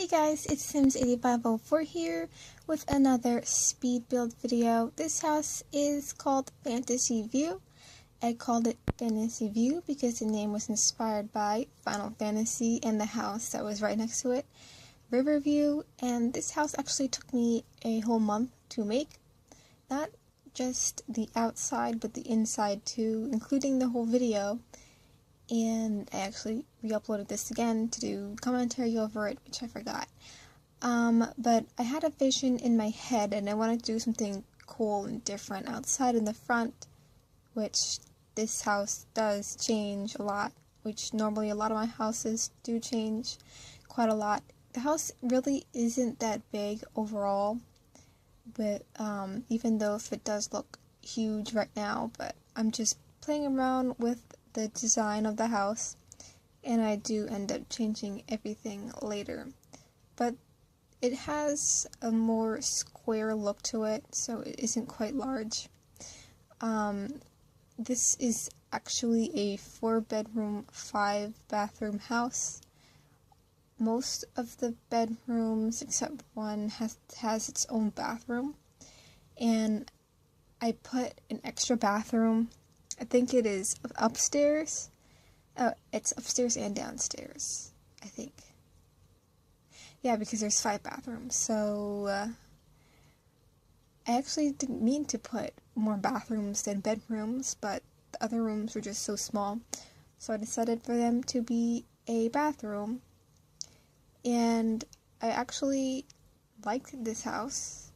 Hey guys, it's Sims8504 here with another speed build video. This house is called Fantasy View. I called it Fantasy View because the name was inspired by Final Fantasy and the house that was right next to it, Riverview. And this house actually took me a whole month to make. Not just the outside, but the inside too, including the whole video. And I actually re-uploaded this again to do commentary over it, which I forgot. But I had a vision in my head, and I wanted to do something cool and different outside in the front, which this house does change a lot, which normally a lot of my houses do change quite a lot. The house really isn't that big overall, but even though if it does look huge right now, but I'm just playing around with the design of the house, and I do end up changing everything later. But it has a more square look to it, so it isn't quite large. This is actually a 4-bedroom, 5-bathroom house. Most of the bedrooms, except one, has its own bathroom, and I put an extra bathroom. I think it is upstairs. It's upstairs and downstairs, I think. Yeah, because there's 5 bathrooms. So, I actually didn't mean to put more bathrooms than bedrooms, but the other rooms were just so small. So I decided for them to be a bathroom. And I actually liked this house.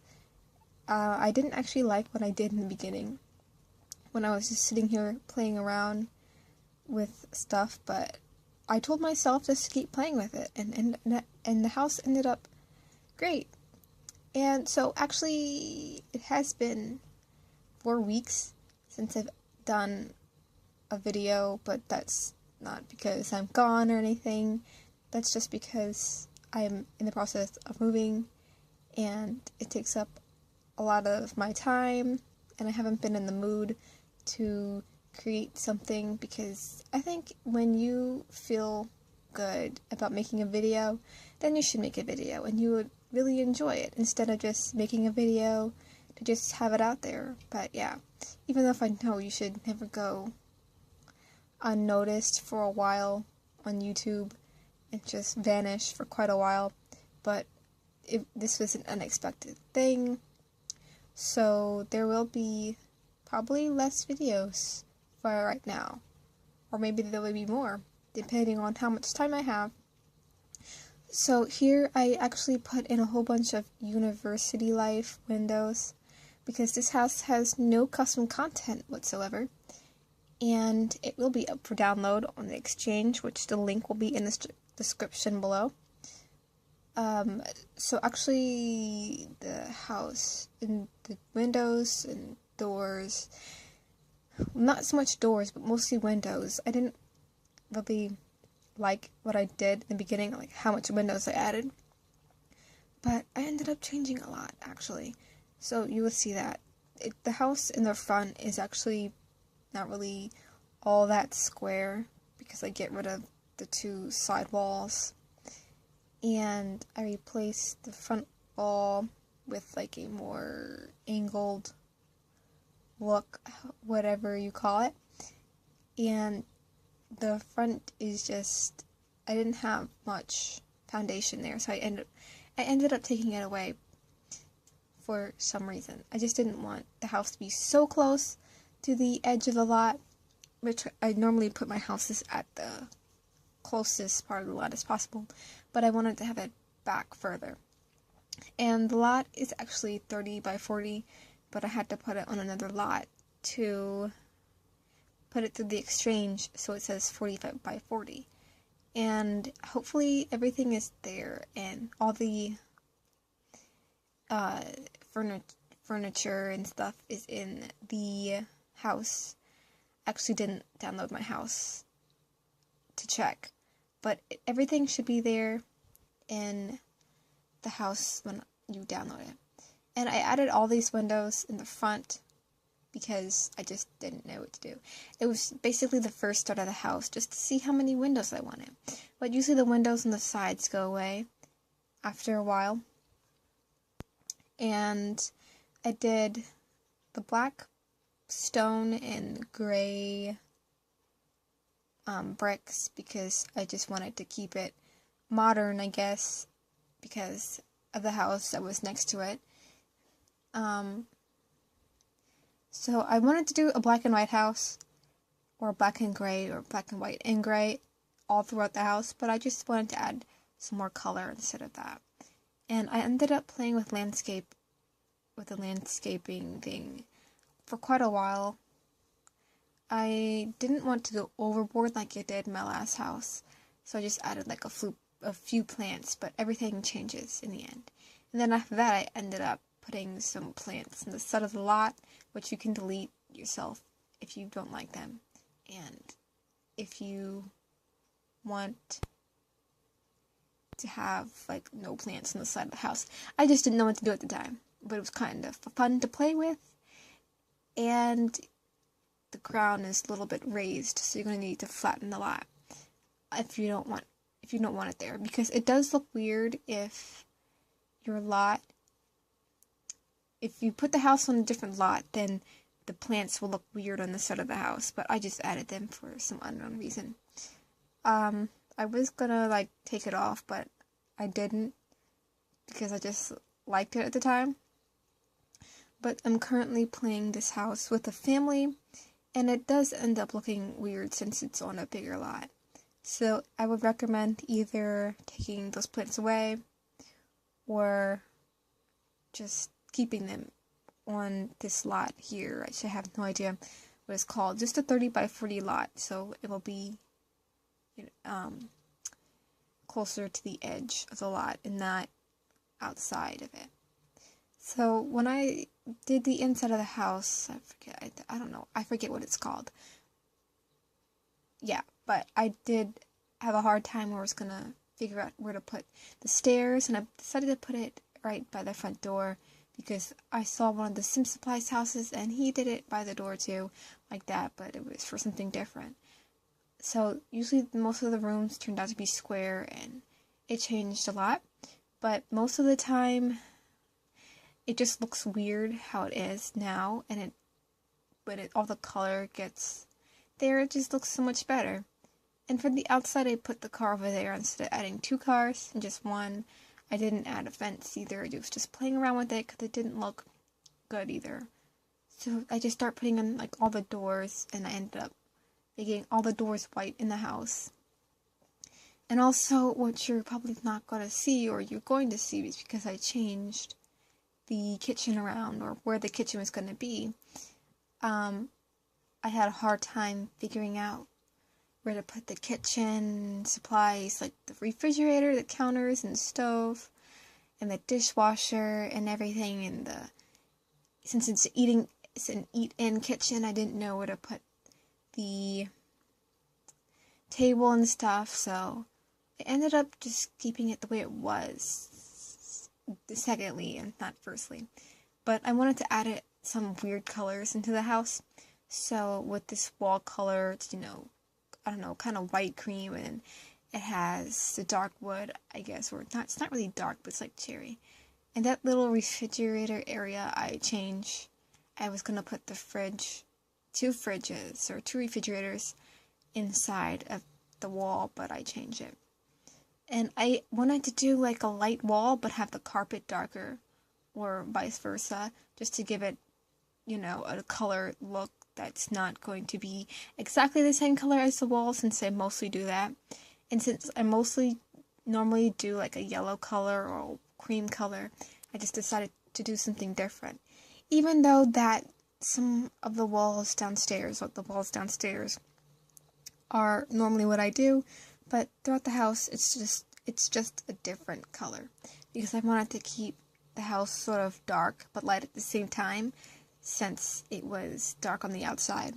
I didn't actually like what I did in the beginning, when I was just sitting here playing around with stuff, but I told myself just to keep playing with it, and the house ended up great. And so actually it has been 4 weeks since I've done a video, but that's not because I'm gone or anything. That's just because I'm in the process of moving, and it takes up a lot of my time, and I haven't been in the mood to create something, because I think when you feel good about making a video, then you should make a video, and you would really enjoy it, instead of just making a video to just have it out there. But yeah, even though if I know you should never go unnoticed for a while on YouTube and just vanish for quite a while, but this was an unexpected thing, so there will be probably less videos for right now, or maybe there will be more, depending on how much time I have. So here I actually put in a whole bunch of university life windows, because this house has no custom content whatsoever, and it will be up for download on the exchange, which the link will be in the description below. So actually the house, and the windows and doors, not so much doors, but mostly windows, I didn't really like what I did in the beginning, like how much windows I added, but I ended up changing a lot, actually. So you will see that the house in the front is actually not really all that square, because I get rid of the 2 side walls, and I replaced the front wall with like a more angled look, whatever you call it. And the front is just, I didn't have much foundation there, so I ended up taking it away for some reason. I just didn't want the house to be so close to the edge of the lot, which I normally put my houses at the closest part of the lot as possible, but I wanted to have it back further. And the lot is actually 30 by 40, but I had to put it on another lot to put it through the exchange, so it says 45 by 40. And hopefully everything is there, and all the furniture and stuff is in the house. Actually didn't download my house to check, but everything should be there in the house when you download it. And I added all these windows in the front because I just didn't know what to do. It was basically the first start of the house, just to see how many windows I wanted. But usually the windows on the sides go away, after a while. And I did the black stone and gray bricks because I just wanted to keep it modern, I guess, because of the house that was next to it. So I wanted to do a black and white house, or black and gray, or black and white and gray all throughout the house, but I just wanted to add some more color instead of that. And I ended up playing with the landscaping thing for quite a while. I didn't want to go overboard like I did in my last house, so I just added like a few plants, but everything changes in the end. And then after that, I ended up putting some plants in the side of the lot, which you can delete yourself if you don't like them. And if you want to have like no plants on the side of the house, I just didn't know what to do at the time, but it was kind of fun to play with. And the ground is a little bit raised, so you're going to need to flatten the lot if you don't want it there, because it does look weird if you put the house on a different lot, then the plants will look weird on the side of the house, but I just added them for some unknown reason. I was gonna take it off, but I didn't because I just liked it at the time. But I'm currently playing this house with a family, and it does end up looking weird since it's on a bigger lot. So I would recommend either taking those plants away or just keeping them on this lot here. I have no idea what it's called. Just a 30 by 40 lot, so it will be closer to the edge of the lot and not outside of it. So when I did the inside of the house, I forget what it's called. Yeah, but I did have a hard time where I was gonna figure out where to put the stairs, and I decided to put it right by the front door because I saw one of the Sim Supplies houses and he did it by the door too, like that, but it was for something different. So usually most of the rooms turned out to be square, and it changed a lot, but most of the time it just looks weird how it is now, and all the color gets there, it just looks so much better. And for the outside, I put the car over there instead of adding 2 cars and just one. I didn't add a fence either. I was just playing around with it because it didn't look good either. So I just started putting in all the doors, and I ended up making all the doors white in the house. And also, what you're probably not going to see, or you're going to see, is because I changed the kitchen around, or where the kitchen was going to be. I had a hard time figuring out where to put the kitchen supplies, like the refrigerator, the counters, and the stove, and the dishwasher, and everything. And since it's an eat-in kitchen, I didn't know where to put the table and stuff, so I ended up just keeping it the way it was, secondly, and not firstly. But I wanted to add some weird colors into the house, so with this wall color, it's, kind of white cream, and it has the dark wood, I guess, or not. It's not really dark, but it's like cherry. And that little refrigerator area, I changed. I was gonna put two refrigerators inside of the wall, but I changed it. And I wanted to do a light wall, but have the carpet darker, or vice versa, just to give it, a color look that's not going to be exactly the same color as the wall, since I mostly do that. And since I normally do a yellow color or cream color, I just decided to do something different. Even though that some of the walls downstairs are normally what I do, but throughout the house, it's just a different color, because I wanted to keep the house sort of dark but light at the same time, since it was dark on the outside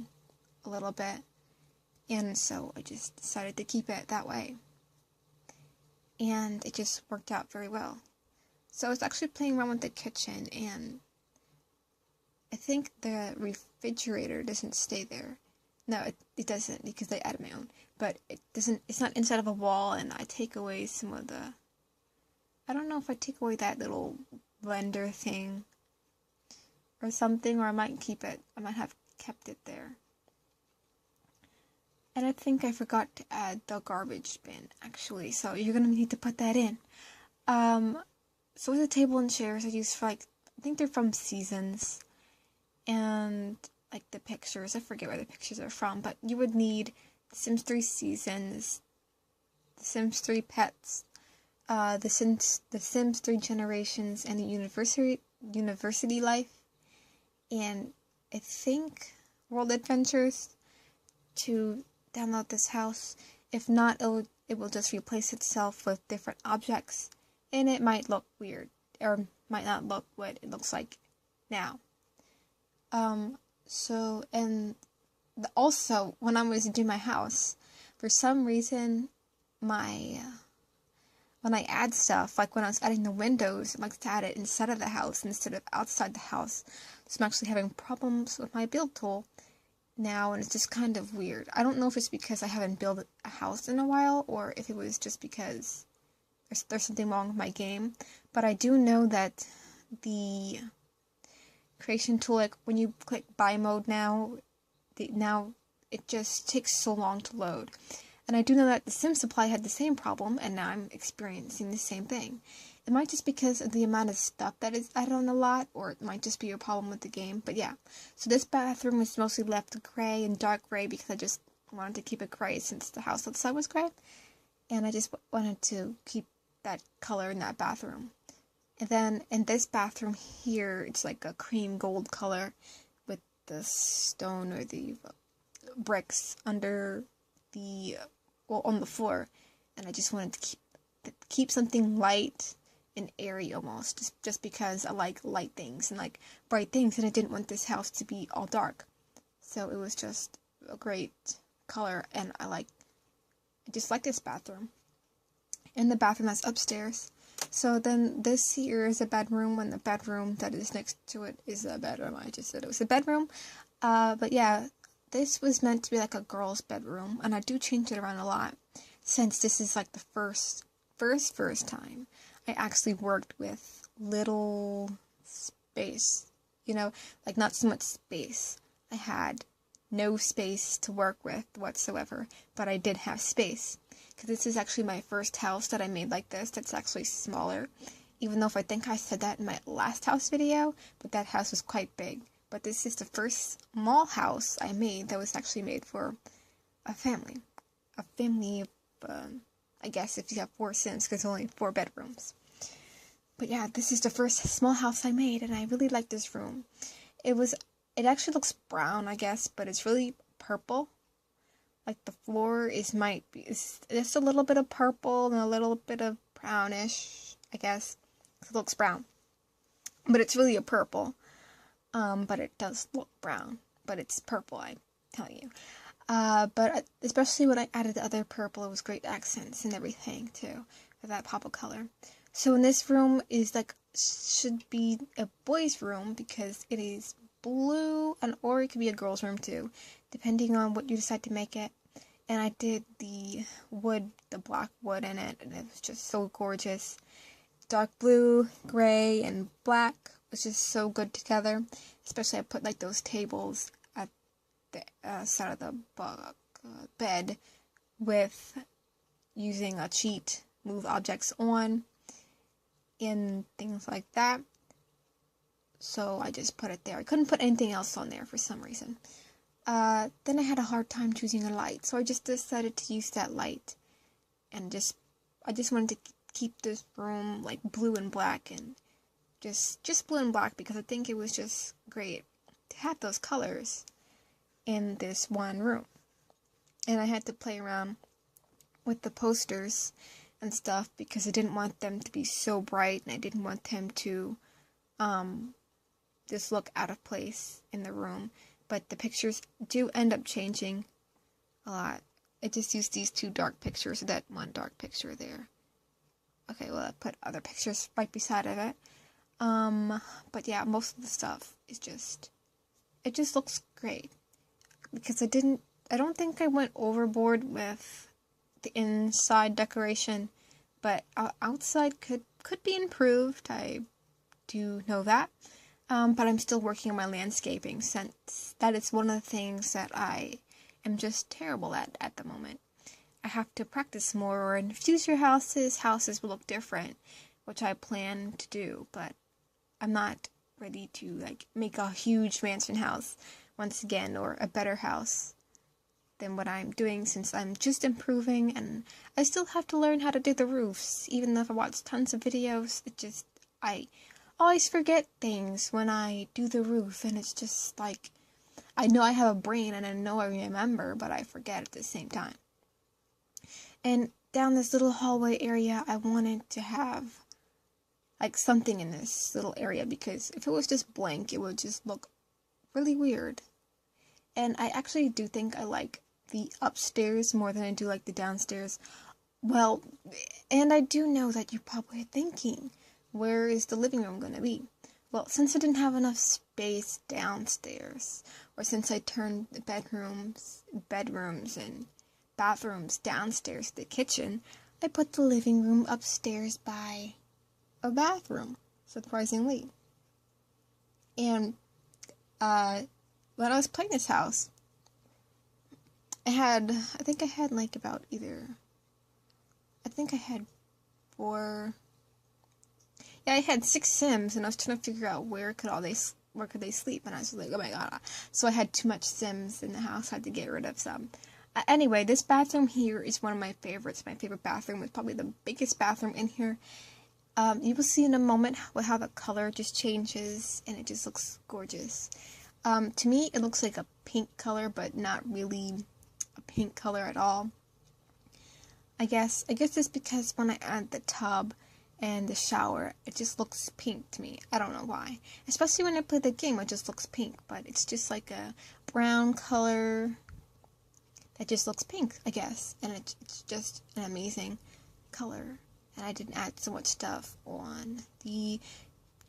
a little bit, and so I just decided to keep it that way, and it just worked out very well. So I was actually playing around with the kitchen, and I think the refrigerator doesn't stay there. No, it doesn't, because I added my own, but it's not inside of a wall, and I take away some of the I don't know if I take away that little blender thing or something, or I might keep it. I might have kept it there. And I think I forgot to add the garbage bin, actually, so you're gonna need to put that in. So the table and chairs I used for, like, I think they're from Seasons, and, like, the pictures, I forget where the pictures are from, but you would need The Sims 3 Seasons, The Sims 3 Pets, the Sims 3 Generations, and the University Life, and I think World Adventures to download this house. If not, it will just replace itself with different objects, and it might look weird, or might not look what it looks like now. Also, when I was doing my house, for some reason, when I add stuff, like when I was adding the windows, I like to add it inside of the house instead of outside the house. So I'm actually having problems with my build tool now, and it's just kind of weird. I don't know if it's because I haven't built a house in a while, or if it was just because there's something wrong with my game. But I do know that the creation tool, like when you click buy mode now it just takes so long to load. And I do know that the Sim Supply had the same problem, and now I'm experiencing the same thing. It might just because of the amount of stuff that is added on a lot, or it might just be a problem with the game. But yeah, so this bathroom is mostly left gray and dark gray because I just wanted to keep it gray since the house outside was gray. And I just wanted to keep that color in that bathroom. And then in this bathroom here, it's like a cream gold color with the stone or the bricks under on the floor. And I just wanted to keep something light and airy almost, just because I like light things and like bright things, and I didn't want this house to be all dark. So it was just a great color, and I just like this bathroom. And the bathroom that's upstairs. So then this here is a bedroom, and the bedroom that is next to it is a bedroom. I just said it was a bedroom. But yeah, this was meant to be like a girl's bedroom, and I do change it around a lot, since this is like the first time I actually worked with little space, like not so much space. I had no space to work with whatsoever, but I did have space, because this is actually my first house that I made like this, that's actually smaller, even though if I think I said that in my last house video, but that house was quite big. But this is the first small house I made that was actually made for a family. A family of, I guess if you have 4 Sims, because only 4 bedrooms. But yeah, this is the first small house I made, and I really like this room. It actually looks brown, I guess, but it's really purple. Like the floor is just a little bit of purple and a little bit of brownish, I guess. It looks brown. But it's really a purple. But it does look brown, but it's purple, I tell you. But especially when I added the other purple, it was great accents and everything, too, for that pop of color. So in this room is should be a boy's room, because it is blue, or it could be a girl's room, too, depending on what you decide to make it. And I did the black wood in it, and it was just so gorgeous. Dark blue, gray, and black was just so good together. Especially I put like those tables at the side of the bed with using a cheat, move objects on, and things like that. So I just put it there. I couldn't put anything else on there for some reason. Then I had a hard time choosing a light, so I just decided to use that light. And I just wanted to keep this room like blue and black, and just blue and black, because I think it was just great to have those colors in this one room. And I had to play around with the posters and stuff, because I didn't want them to be so bright, and I didn't want them to just look out of place in the room. But the pictures do end up changing a lot. I just used these 2 dark pictures, that one dark picture there. Okay, well, I put other pictures right beside of it. But yeah, most of the stuff is it just looks great. Because I don't think I went overboard with the inside decoration, but outside could could be improved. I do know that. But I'm still working on my landscaping, since that is one of the things that I am just terrible at the moment. I have to practice more, or in future houses will look different, which I plan to do, but I'm not ready to like make a huge mansion house once again, or a better house than what I'm doing, since I'm just improving, and I still have to learn how to do the roofs. Even though if I watch tons of videos, I always forget things when I do the roof, and it's just like, I know I have a brain and I know I remember, but I forget at the same time. And down this little hallway area, I wanted to have like something in this little area, because if it was just blank, it would just look really weird. And I actually do think I like the upstairs more than I do like the downstairs. Well, and I do know that you're probably thinking, where is the living room going to be? Well, since I didn't have enough space downstairs, or since I turned the bedrooms and bathrooms downstairs to the kitchen, I put the living room upstairs by a bathroom, surprisingly. And when I was playing this house, I think I had I had 6 Sims, and I was trying to figure out where could they sleep, and I was like, oh my god. So I had too much Sims in the house, I had to get rid of some. Anyway, this bathroom here is one of my favorites. My favorite bathroom is probably the biggest bathroom in here. You will see in a moment how the color just changes, and it just looks gorgeous. To me, it looks like a pink color, but not really a pink color at all. I guess it's because when I add the tub and the shower, it just looks pink to me. I don't know why. Especially when I play the game, it just looks pink, but it's just like a brown color that just looks pink, I guess. And it's just an amazing color. And I didn't add so much stuff on the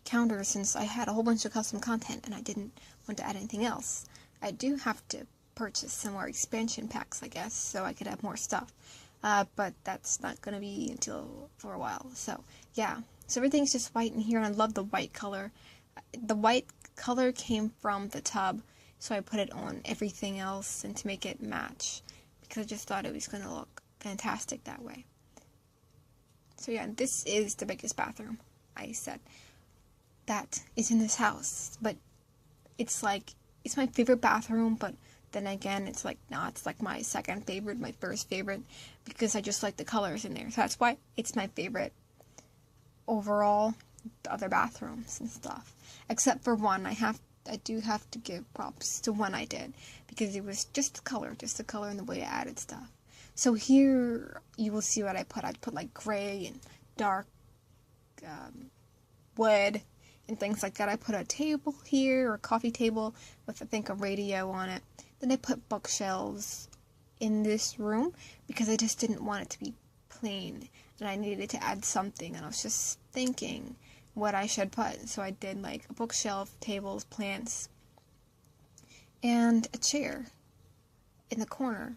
counter since I had a whole bunch of custom content and I didn't want to add anything else. I do have to purchase some more expansion packs, I guess, so I could have more stuff. But that's not going to be until for a while. So, yeah. So everything's just white in here, and I love the white color. The white color came from the tub, so I put it on everything else and to make it match, because I just thought it was going to look fantastic that way. So yeah, this is the biggest bathroom, I said, that is in this house. But it's my favorite bathroom, but then again, it's like my second favorite, my first favorite, because I just like the colors in there. So that's why it's my favorite overall, the other bathrooms and stuff. Except for one, I do have to give props to one I did, because it was just the color and the way I added stuff. So here, you will see what I put. I put like gray and dark wood and things like that. I put a table here, or a coffee table, with I think a radio on it. Then I put bookshelves in this room, because I just didn't want it to be plain, and I needed to add something, and I was just thinking what I should put. So I did like a bookshelf, tables, plants, and a chair in the corner.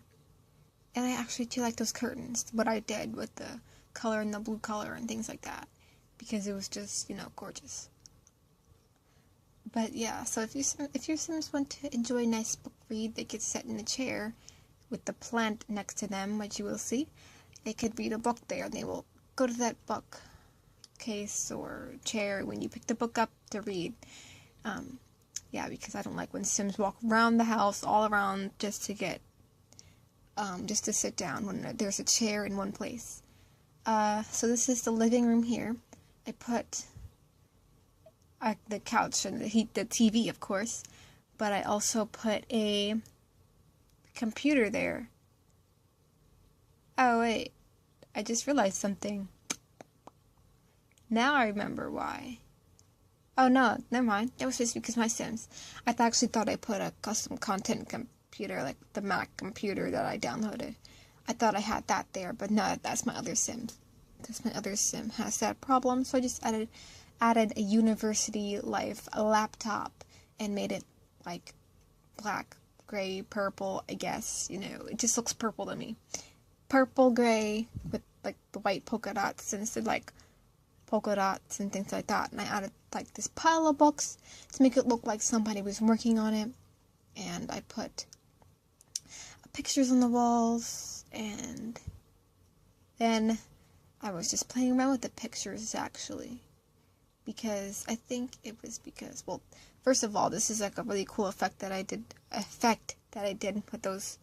And I actually do like those curtains, what I did with the color and the blue color and things like that, because it was just, gorgeous. But yeah, so if your Sims want to enjoy a nice book read, they could sit in a chair with the plant next to them, which you will see. They could read a book there, and they will go to that book case or chair when you pick the book up to read. Yeah, because I don't like when Sims walk around the house, all around, just to sit down when there's a chair in one place. So this is the living room here. I put the couch and the TV, of course, but I also put a computer there. Oh wait, I just realized something. Now I remember why. Oh no, never mind. That was just because my Sims. I actually thought I put a custom content computer, like the Mac computer that I downloaded. I thought I had that there, but no, that's my other Sim. My other Sim has that problem, so I just added a university life, a laptop, and made it like black, gray, purple, I guess. It just looks purple to me. Purple, gray, with like the white polka dots, instead like polka dots and things like that. And I added like this pile of books to make it look like somebody was working on it. And I put pictures on the walls, and then I was just playing around with the pictures actually. Because I think it was because, well, first of all, this is like a really cool effect that I did with those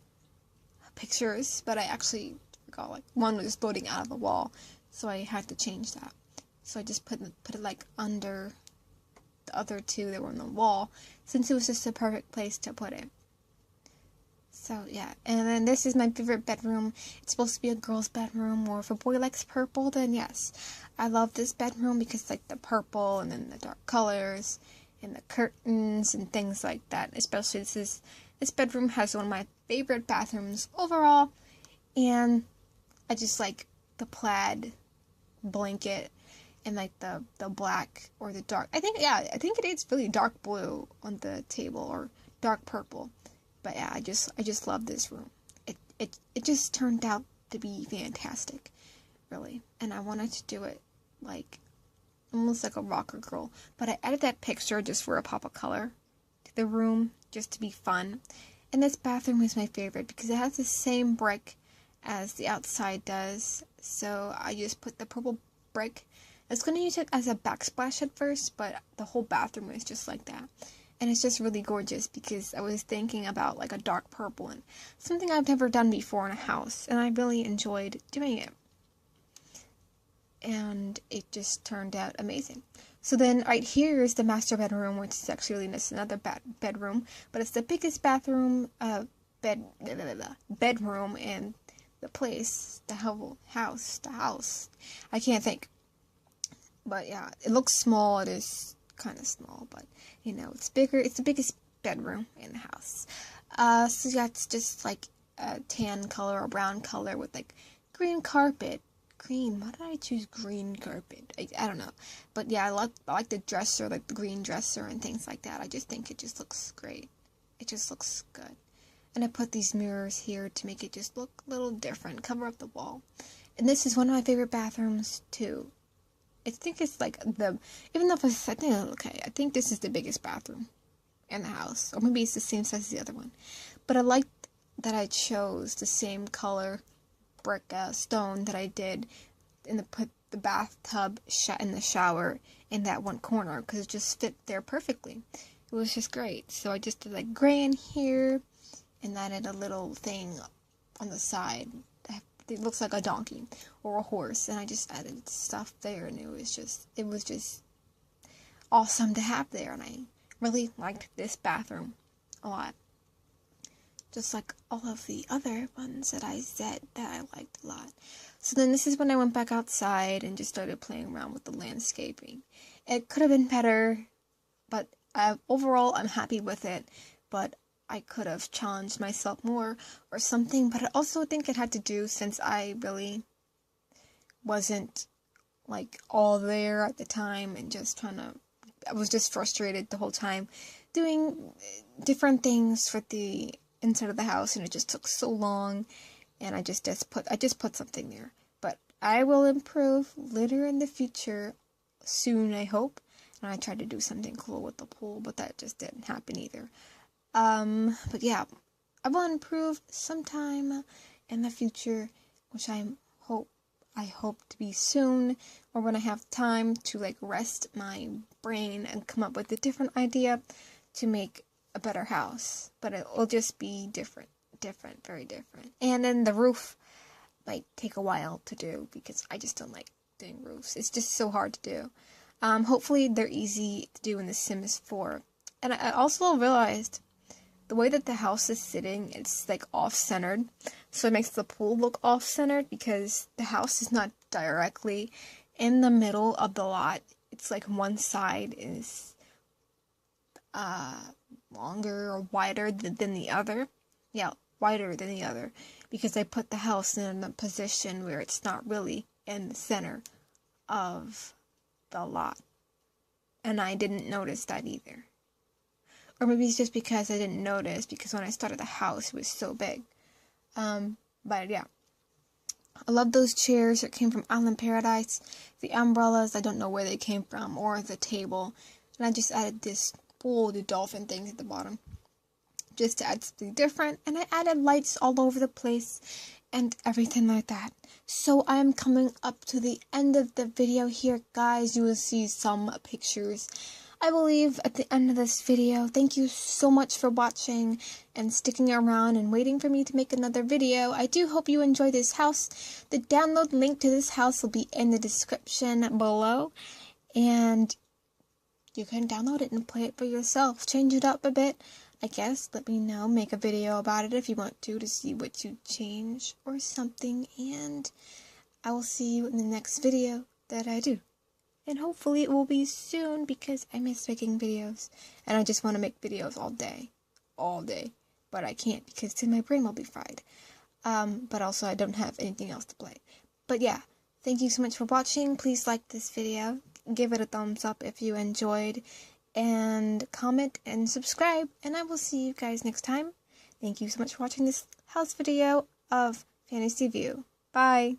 pictures, but I actually forgot, like, one was floating out of the wall, so I had to change that. So I just put it like under the other two that were on the wall, since it was just the perfect place to put it. So yeah, and then this is my favorite bedroom. It's supposed to be a girl's bedroom, or if a boy likes purple, then yes. I love this bedroom because like the purple and then the dark colors and the curtains and things like that. Especially this bedroom has one of my favorite bathrooms overall, and I just like the plaid blanket and like the black or the dark. I think it is really dark blue on the table, or dark purple. But yeah, I just love this room. It just turned out to be fantastic, really. And I wanted to do it like almost like a rocker girl. But I added that picture just for a pop of color to the room, just to be fun. And this bathroom is my favorite because it has the same brick as the outside does. So I just put the purple brick. I was going to use it as a backsplash at first, but the whole bathroom is just like that. And it's just really gorgeous because I was thinking about like a dark purple, and something I've never done before in a house, and I really enjoyed doing it. And it just turned out amazing. So then right here is the master bedroom, which is actually just another bedroom, but it's the biggest bedroom in the place, the house. I can't think. But yeah, it looks small. It is kind of small, but you know, it's bigger. It's the biggest bedroom in the house. So yeah, it's just like a tan color or brown color with like green carpet. Green. Why did I choose green carpet? I don't know. But yeah, I like the dresser, like the green dresser and things like that. I just think it just looks great. It just looks good. And I put these mirrors here to make it just look a little different, cover up the wall. And this is one of my favorite bathrooms too. I think it's like even though I think this is the biggest bathroom in the house. Or maybe it's the same size as the other one. But I like that I chose the same color brick stone that I did put the bathtub in the shower in that one corner, because it just fit there perfectly. It was just great. So I just did like gray in here, and added a little thing on the side. It looks like a donkey or a horse, and I just added stuff there, and it was just awesome to have there, and I really liked this bathroom a lot. Just like all of the other ones that I said that I liked a lot. So then this is when I went back outside and just started playing around with the landscaping. It could have been better, but overall I'm happy with it. But I could have challenged myself more or something. But I also think it had to do, since I really wasn't like all there at the time and I was just frustrated the whole time doing different things for the inside of the house, and it just took so long, and I just put something there. But I will improve later in the future, soon I hope. And I tried to do something cool with the pool, but that just didn't happen either. But yeah, I will improve sometime in the future, which I hope to be soon, or when I have time to like rest my brain and come up with a different idea to make a better house. But it will just be different, very different. And then the roof might take a while to do, because I just don't like doing roofs. It's just so hard to do. Hopefully they're easy to do in The Sims 4. And I also realized the way that the house is sitting, it's like off-centered. So it makes the pool look off-centered, because the house is not directly in the middle of the lot. It's like one side is longer or wider than the other. Yeah, wider than the other, because I put the house in a position where it's not really in the center of the lot. And I didn't notice that either. Or maybe it's just because I didn't notice, because when I started the house, it was so big. But yeah. I love those chairs that came from Island Paradise. The umbrellas, I don't know where they came from, or the table. And I just added this the dolphin things at the bottom, just to add something different. And I added lights all over the place and everything like that. So I'm coming up to the end of the video here, guys. You will see some pictures, I believe, at the end of this video. Thank you so much for watching and sticking around and waiting for me to make another video. I do hope you enjoy this house. The download link to this house will be in the description below, and you can download it and play it for yourself. Change it up a bit, I guess. Let me know. Make a video about it if you want to see what you change or something. And I will see you in the next video that I do. And hopefully it will be soon, because I miss making videos. And I just want to make videos all day. All day. But I can't, because then my brain will be fried. But also I don't have anything else to play. But yeah, thank you so much for watching. Please like this video. Give it a thumbs up if you enjoyed. And comment and subscribe. And I will see you guys next time. Thank you so much for watching this house video of Fantasy View. Bye.